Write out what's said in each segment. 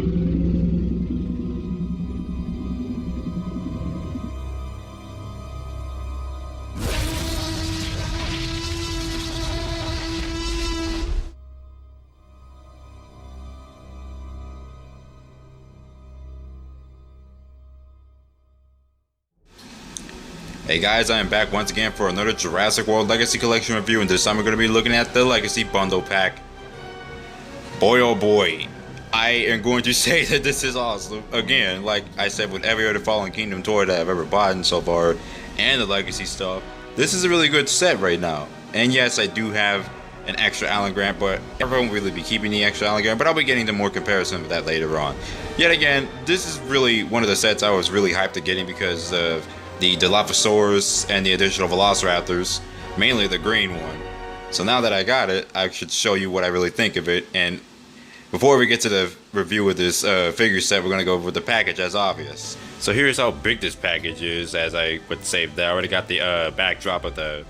Hey guys, I am back once again for another Jurassic World Legacy Collection review, and this time we're going to be looking at the Legacy Bundle Pack. Boy oh boy, I am going to say that this is awesome. Again, like I said with every other Fallen Kingdom toy that I've ever bought so far, and the Legacy stuff, this is a really good set right now. And yes, I do have an extra Alan Grant, but I won't really be keeping the extra Alan Grant, but I'll be getting to more comparison of that later on. Yet again, this is really one of the sets I was really hyped to getting because of the Dilophosaurus and the additional Velociraptors, mainly the green one. So now that I got it, I should show you what I really think of it. And before we get to the review of this figure set, we're going to go over the package as obvious. So here's how big this package is, as I would say that I already got the backdrop of the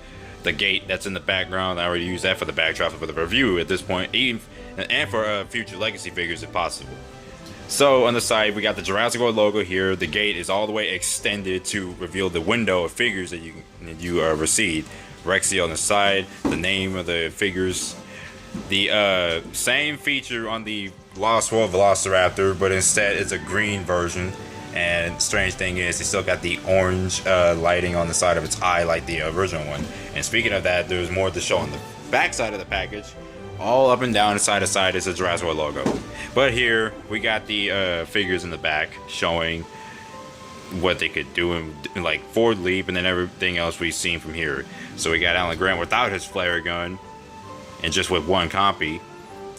gate that's in the background. I already used that for the backdrop for the review at this point, and for future Legacy figures if possible. So on the side, we got the Jurassic World logo here. The gate is all the way extended to reveal the window of figures that you receive. Rexy on the side, the name of the figures. The same feature on the Lost World Velociraptor, but instead it's a green version. And strange thing is, it still got the orange lighting on the side of its eye like the original one. And speaking of that, there's more to show on the back side of the package. All up and down, side to side is a Jurassic World logo. But here, we got the figures in the back showing what they could do in like forward leap and then everything else we've seen from here. So we got Alan Grant without his flare gun and just with one copy.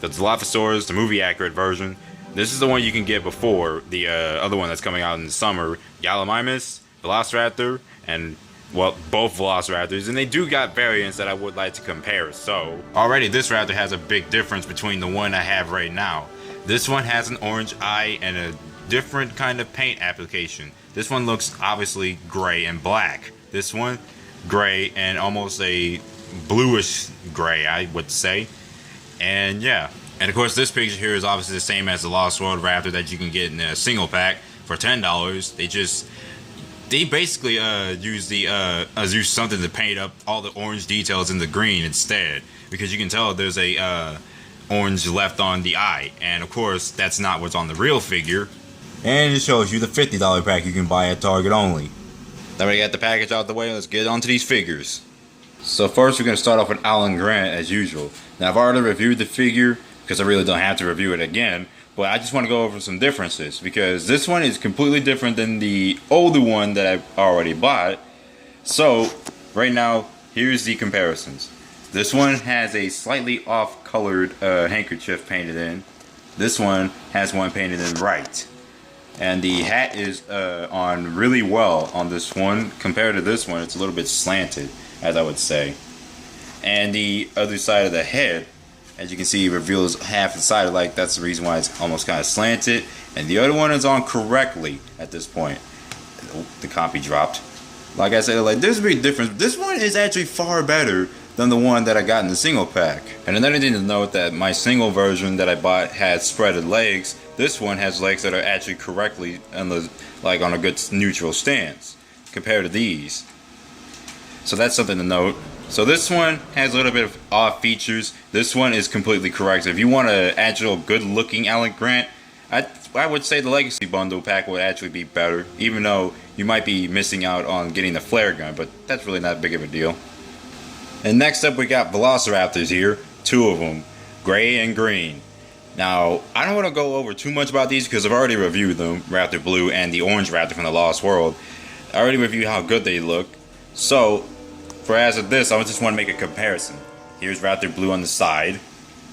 The Dilophosaurus, the movie accurate version. This is the one you can get before the other one that's coming out in the summer. Gallimimus, Velociraptor, and well, both Velociraptors, and they do got variants that I would like to compare. So already this raptor has a big difference between the one I have right now. This one has an orange eye and a different kind of paint application. This one looks obviously gray and black. This one, gray and almost a bluish gray, I would say. And yeah, and of course this picture here is obviously the same as the Lost World Raptor that you can get in a single pack for $10. They basically use something to paint up all the orange details in the green instead, because you can tell there's a orange left on the eye, and of course that's not what's on the real figure. And it shows you the $50 pack you can buy at Target only. Now we got the package out the way, let's get onto these figures. So first we're going to start off with Alan Grant as usual. Now I've already reviewed the figure because I really don't have to review it again. But I just want to go over some differences, because this one is completely different than the older one that I've already bought. So right now, here's the comparisons. This one has a slightly off colored handkerchief painted in. This one has one painted in right. And the hat is on really well on this one. Compared to this one, it's a little bit slanted, as I would say. And the other side of the head, as you can see, reveals half the side, like that's the reason why it's almost kind of slanted. And the other one is on correctly at this point. The copy dropped. Like I said, like there's a big difference. This one is actually far better than the one that I got in the single pack. And another thing to note, that my single version that I bought had spreaded legs. This one has legs that are actually correctly on the, like on a good neutral stance compared to these. So that's something to note. So this one has a little bit of odd features. This one is completely correct. If you want an actual good looking Alan Grant, I would say the Legacy Bundle Pack would actually be better, even though you might be missing out on getting the flare gun, but that's really not big of a deal. And next up we got Velociraptors here, two of them, gray and green. Now, I don't want to go over too much about these because I've already reviewed them, Raptor Blue and the Orange Raptor from the Lost World. I already reviewed how good they look. So, for as of this, I just want to make a comparison. Here's Raptor Blue on the side,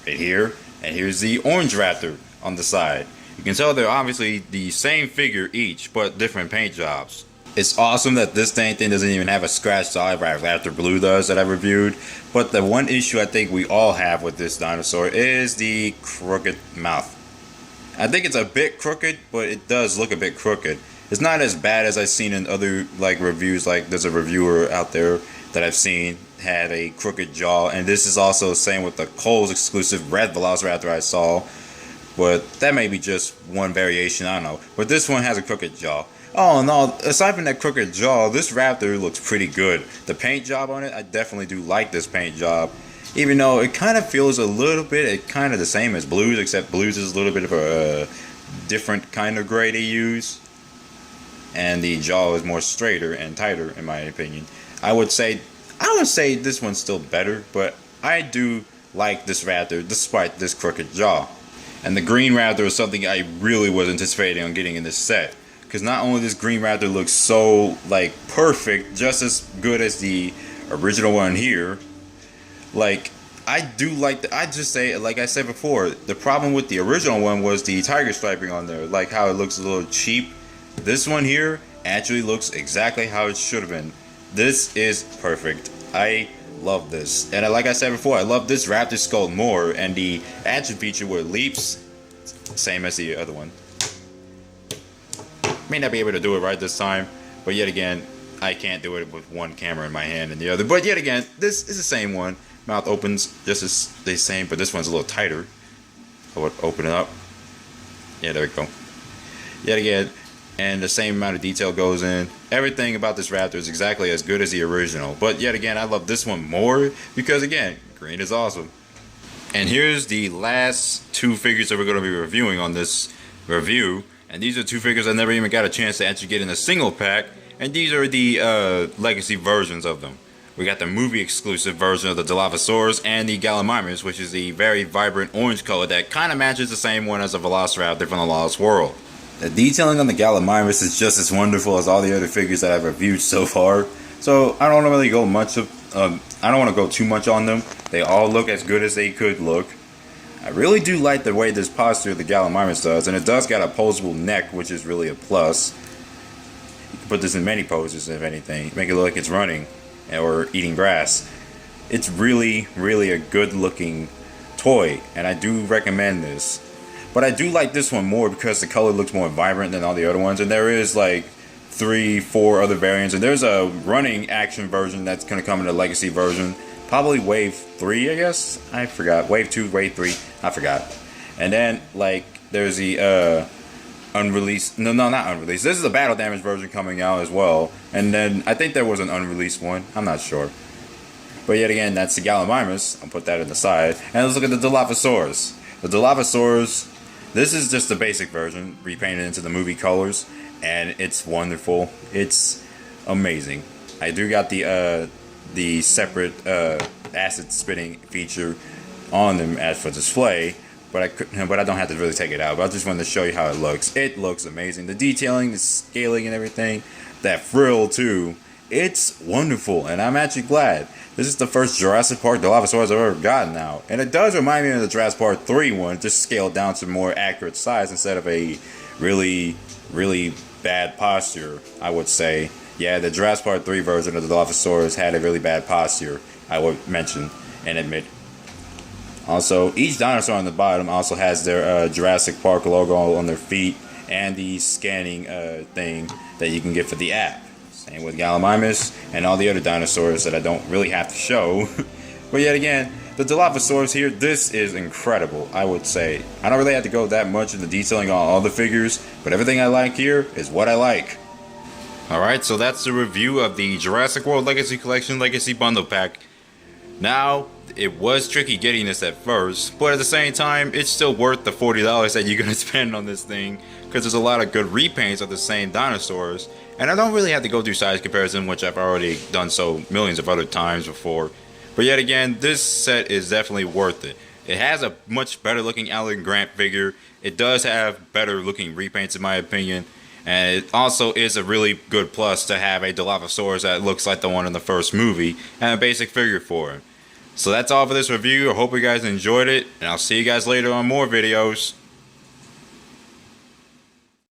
right here, and here's the Orange Raptor on the side. You can tell they're obviously the same figure each, but different paint jobs. It's awesome that this dang thing doesn't even have a scratched eye like Raptor Blue does that I reviewed. But the one issue I think we all have with this dinosaur is the crooked mouth. I think it's a bit crooked, but it does look a bit crooked. It's not as bad as I've seen in other like reviews. Like there's a reviewer out there that I've seen had a crooked jaw, and this is also the same with the Kohl's exclusive red Velociraptor I saw. But that may be just one variation, I don't know. But this one has a crooked jaw. Oh no, aside from that crooked jaw, this raptor looks pretty good. The paint job on it, I definitely do like this paint job. Even though it kind of feels a little bit, kind of the same as Blues, except Blues is a little bit of a different kind of gray they use. And the jaw is more straighter and tighter, in my opinion. I would say this one's still better, but I do like this raptor despite this crooked jaw. And the green raptor is something I really was anticipating on getting in this set. Because not only this green raptor looks so, like, perfect, just as good as the original one here. Like, I do like I just say, like I said before, the problem with the original one was the tiger striping on there. Like how it looks a little cheap. This one here actually looks exactly how it should have been. This is perfect. I love this. And like I said before, I love this raptor skull more. And the action feature where it leaps, same as the other one. May not be able to do it right this time, but yet again, I can't do it with one camera in my hand and the other. But yet again, this is the same one. Mouth opens just as the same, but this one's a little tighter. I would open it up. Yeah, there we go. Yet again, and the same amount of detail goes in. Everything about this raptor is exactly as good as the original. But yet again, I love this one more because again, green is awesome. And here's the last two figures that we're going to be reviewing on this review. And these are two figures I never even got a chance to actually get in a single pack. And these are the legacy versions of them. We got the movie exclusive version of the Dilophosaurus and the Gallimimus, which is the very vibrant orange color that kind of matches the same one as the Velociraptor from the Lost World. The detailing on the Gallimimus is just as wonderful as all the other figures that I've reviewed so far. So I don't really go much of, I don't want to go too much on them. They all look as good as they could look. I really do like the way this posture of the Gallimimus does, and it does got a posable neck, which is really a plus. You can put this in many poses, if anything. Make it look like it's running or eating grass. It's really, really a good looking toy, and I do recommend this. But I do like this one more because the color looks more vibrant than all the other ones, and there is like 3-4 other variants, and there's a running action version that's going to come in the legacy version. Probably wave 3, I guess. I forgot. Wave 2, wave 3. I forgot. And then, like, there's the unreleased. No, not unreleased. This is a battle damage version coming out as well. And then I think there was an unreleased one. I'm not sure. But yet again, that's the Gallimimus. I'll put that in the side. And let's look at the Dilophosaurus. The Dilophosaurus, this is just the basic version, repainted into the movie colors. And it's wonderful. It's amazing. I do got the separate acid spitting feature on them as for display, but I don't have to really take it out. But I just wanted to show you how it looks. It looks amazing. The detailing, the scaling, and everything, that frill too. It's wonderful, and I'm actually glad. This is the first Jurassic Park Dilophosaurus I've ever gotten now, and it does remind me of the Jurassic Park 3 one, just scaled down to more accurate size instead of a really, really bad posture, I would say. Yeah, the Jurassic Park 3 version of the Dilophosaurus had a really bad posture, I would mention and admit. Also, each dinosaur on the bottom also has their Jurassic Park logo on their feet and the scanning thing that you can get for the app. Same with Gallimimus and all the other dinosaurs that I don't really have to show. But yet again, the Dilophosaurus here, this is incredible, I would say. I don't really have to go that much into detailing on all the figures, but everything I like here is what I like. Alright, so that's the review of the Jurassic World Legacy Collection Legacy Bundle Pack. Now, it was tricky getting this at first, but at the same time, it's still worth the $40 that you're going to spend on this thing, because there's a lot of good repaints of the same dinosaurs, and I don't really have to go through size comparison, which I've already done so millions of other times before. But yet again, this set is definitely worth it. It has a much better looking Alan Grant figure. It does have better looking repaints in my opinion. And it also is a really good plus to have a Dilophosaurus that looks like the one in the first movie and a basic figure for him. So that's all for this review. I hope you guys enjoyed it, and I'll see you guys later on more videos.